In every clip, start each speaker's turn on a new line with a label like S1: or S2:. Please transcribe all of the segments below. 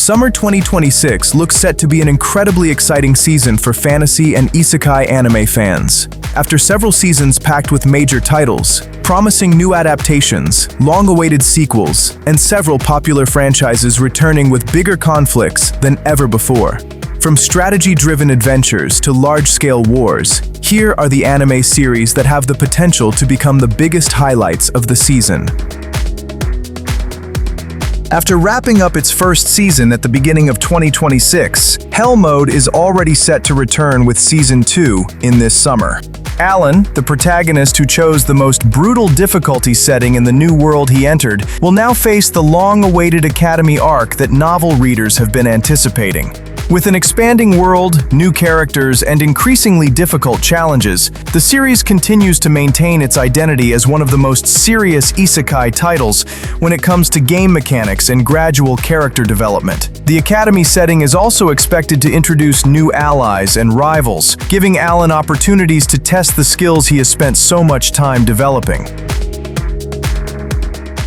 S1: Summer 2026 looks set to be an incredibly exciting season for fantasy and isekai anime fans. After several seasons packed with major titles, promising new adaptations, long-awaited sequels, and several popular franchises returning with bigger conflicts than ever before. From strategy-driven adventures to large-scale wars, here are the anime series that have the potential to become the biggest highlights of the season. After wrapping up its first season at the beginning of 2026, Hell Mode is already set to return with Season 2 in this summer. Alan, the protagonist who chose the most brutal difficulty setting in the new world he entered, will now face the long-awaited Academy arc that novel readers have been anticipating. With an expanding world, new characters, and increasingly difficult challenges, the series continues to maintain its identity as one of the most serious isekai titles when it comes to game mechanics and gradual character development. The Academy setting is also expected to introduce new allies and rivals, giving Alan opportunities to test the skills he has spent so much time developing.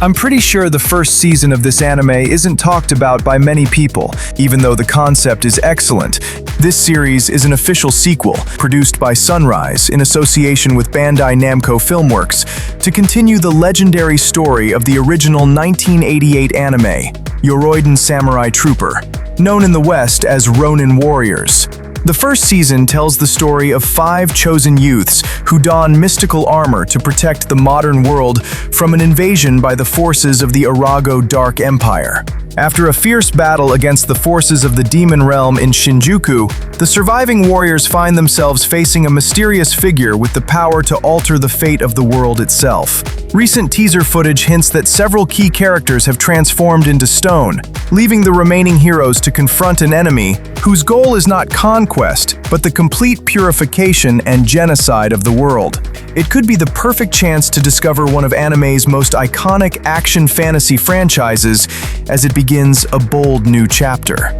S1: I'm pretty sure the first season of this anime isn't talked about by many people, even though the concept is excellent. This series is an official sequel, produced by Sunrise in association with Bandai Namco Filmworks, to continue the legendary story of the original 1988 anime, Yoroiden Samurai Trooper, known in the West as Ronin Warriors. The first season tells the story of 5 chosen youths who don mystical armor to protect the modern world from an invasion by the forces of the Arago Dark Empire. After a fierce battle against the forces of the Demon Realm in Shinjuku, the surviving warriors find themselves facing a mysterious figure with the power to alter the fate of the world itself. Recent teaser footage hints that several key characters have transformed into stone, leaving the remaining heroes to confront an enemy whose goal is not conquest, but the complete purification and genocide of the world. It could be the perfect chance to discover one of anime's most iconic action fantasy franchises as it begins a bold new chapter.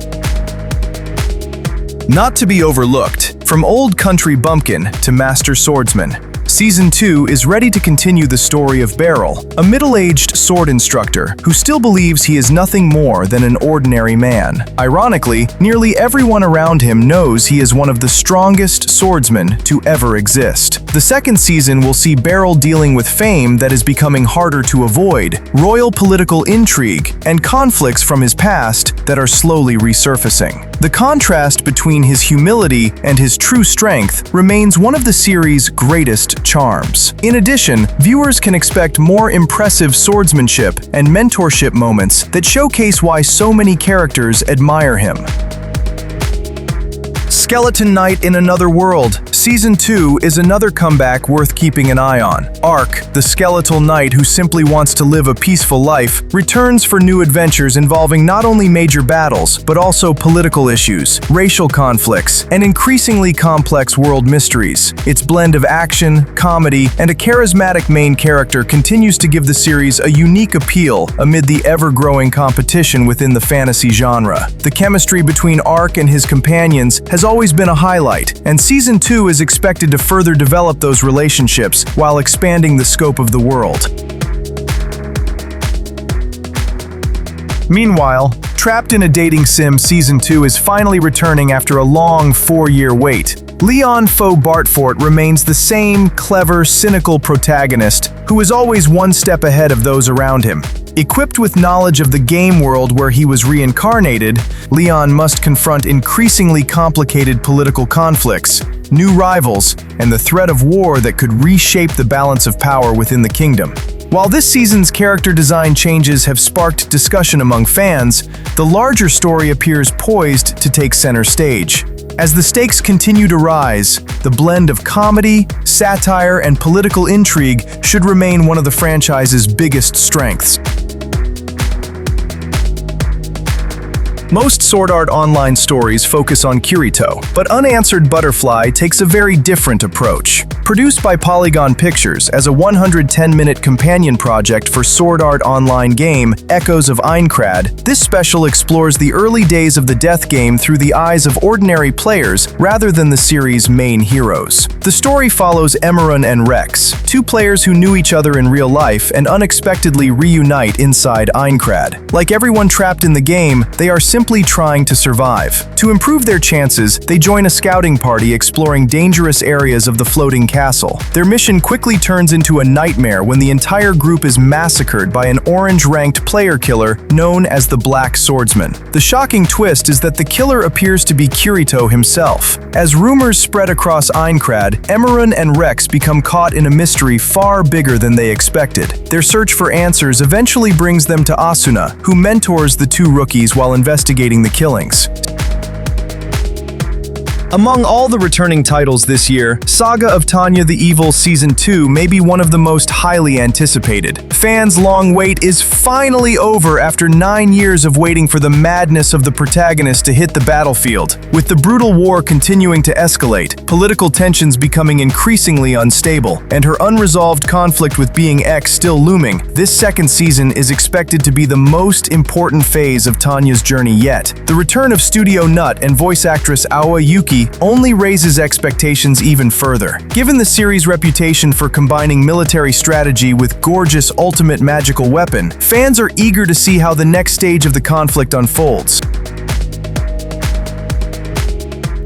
S1: Not to be overlooked, from old country bumpkin to master swordsman, Season 2 is ready to continue the story of Beryl, a middle-aged sword instructor who still believes he is nothing more than an ordinary man. Ironically, nearly everyone around him knows he is one of the strongest swordsmen to ever exist. The second season will see Beryl dealing with fame that is becoming harder to avoid, royal political intrigue, and conflicts from his past that are slowly resurfacing. The contrast between his humility and his true strength remains one of the series' greatest charms. In addition, viewers can expect more impressive swordsmanship and mentorship moments that showcase why so many characters admire him. Skeleton Knight in Another World. Season 2 is another comeback worth keeping an eye on. Ark, the skeletal knight who simply wants to live a peaceful life, returns for new adventures involving not only major battles, but also political issues, racial conflicts, and increasingly complex world mysteries. Its blend of action, comedy, and a charismatic main character continues to give the series a unique appeal amid the ever-growing competition within the fantasy genre. The chemistry between Ark and his companions has always been a highlight, and Season 2 is expected to further develop those relationships while expanding the scope of the world. Meanwhile, Trapped in a Dating Sim Season 2 is finally returning after a long 4-year wait. Leon Faux Bartfort remains the same clever, cynical protagonist who is always one step ahead of those around him. Equipped with knowledge of the game world where he was reincarnated, Leon must confront increasingly complicated political conflicts, new rivals, and the threat of war that could reshape the balance of power within the kingdom. While this season's character design changes have sparked discussion among fans, the larger story appears poised to take center stage. As the stakes continue to rise, the blend of comedy, satire, and political intrigue should remain one of the franchise's biggest strengths. Most Sword Art Online stories focus on Kirito, but Unanswered Butterfly takes a very different approach. Produced by Polygon Pictures as a 110-minute companion project for Sword Art Online game Echoes of Aincrad, this special explores the early days of the Death game through the eyes of ordinary players rather than the series' main heroes. The story follows Emerun and Rex, two players who knew each other in real life and unexpectedly reunite inside Aincrad. Like everyone trapped in the game, they are simply simply trying to survive. To improve their chances, they join a scouting party exploring dangerous areas of the floating castle. Their mission quickly turns into a nightmare when the entire group is massacred by an orange-ranked player killer known as the Black Swordsman. The shocking twist is that the killer appears to be Kirito himself. As rumors spread across Aincrad, Emerald and Rex become caught in a mystery far bigger than they expected. Their search for answers eventually brings them to Asuna, who mentors the two rookies while investigating the killings. Among all the returning titles this year, Saga of Tanya the Evil Season 2 may be one of the most highly anticipated. Fans' long wait is finally over after 9 years of waiting for the madness of the protagonist to hit the battlefield. With the brutal war continuing to escalate, political tensions becoming increasingly unstable, and her unresolved conflict with Being X still looming, this second season is expected to be the most important phase of Tanya's journey yet. The return of Studio Nut and voice actress Awa Yuki only raises expectations even further. Given the series' reputation for combining military strategy with gorgeous ultimate magical weapon, fans are eager to see how the next stage of the conflict unfolds.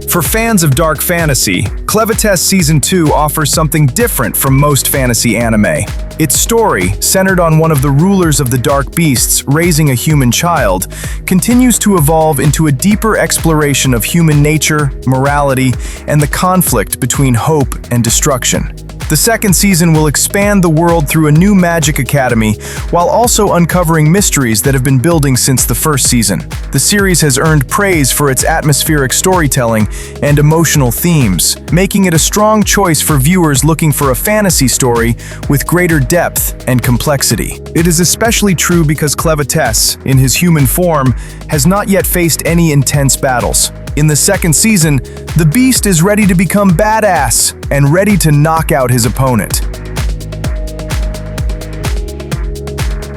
S1: For fans of dark fantasy, Clevites Season 2 offers something different from most fantasy anime. Its story, centered on one of the rulers of the Dark Beasts raising a human child, continues to evolve into a deeper exploration of human nature, morality, and the conflict between hope and destruction. The second season will expand the world through a new magic academy, while also uncovering mysteries that have been building since the first season. The series has earned praise for its atmospheric storytelling and emotional themes, making it a strong choice for viewers looking for a fantasy story with greater depth and complexity. It is especially true because Clevites, in his human form, has not yet faced any intense battles. In the second season, the Beast is ready to become badass and ready to knock out his opponent.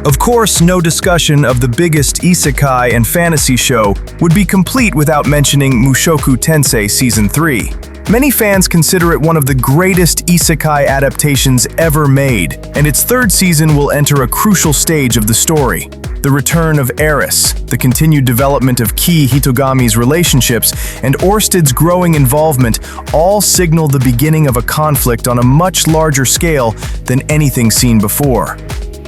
S1: Of course, no discussion of the biggest Isekai and Fantasy show would be complete without mentioning Mushoku Tensei Season 3. Many fans consider it one of the greatest isekai adaptations ever made, and its third season will enter a crucial stage of the story. The return of Eris, the continued development of Key Hitogami's relationships, and Orsted's growing involvement all signal the beginning of a conflict on a much larger scale than anything seen before.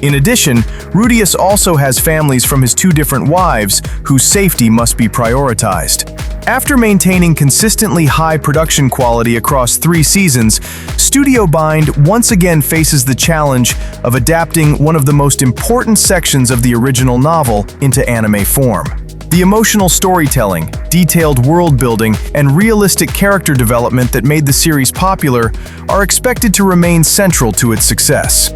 S1: In addition, Rudius also has families from his two different wives, whose safety must be prioritized. After maintaining consistently high production quality across 3 seasons, Studio Bind once again faces the challenge of adapting one of the most important sections of the original novel into anime form. The emotional storytelling, detailed world-building, and realistic character development that made the series popular are expected to remain central to its success.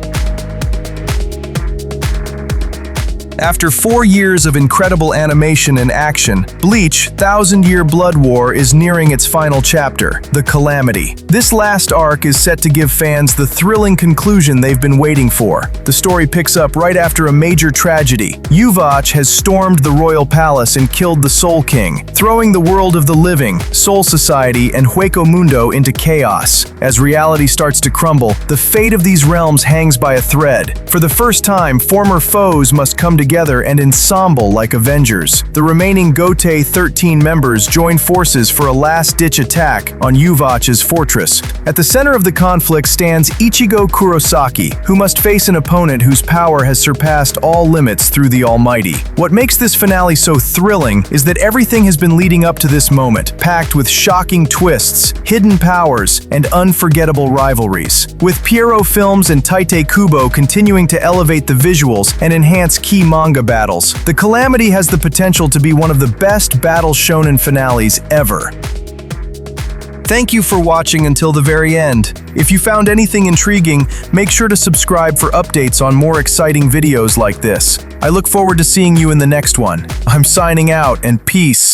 S1: After 4 years of incredible animation and action, Bleach: Thousand Year Blood War is nearing its final chapter, The Calamity. This last arc is set to give fans the thrilling conclusion they've been waiting for. The story picks up right after a major tragedy. Yuvach has stormed the royal palace and killed the Soul King, throwing the world of the living, Soul Society, and Hueco Mundo into chaos. As reality starts to crumble, the fate of these realms hangs by a thread. For the first time, former foes must come together and ensemble like Avengers. The remaining Gotei 13 members join forces for a last-ditch attack on Yuvach's fortress. At the center of the conflict stands Ichigo Kurosaki, who must face an opponent whose power has surpassed all limits through the Almighty. What makes this finale so thrilling is that everything has been leading up to this moment, packed with shocking twists, hidden powers, and unforgettable rivalries. With Pierrot Films and Tite Kubo continuing to elevate the visuals and enhance key manga battles, The Calamity has the potential to be one of the best battle shonen finales ever. Thank you for watching until the very end. If you found anything intriguing, make sure to subscribe for updates on more exciting videos like this. I look forward to seeing you in the next one. I'm signing out, and peace.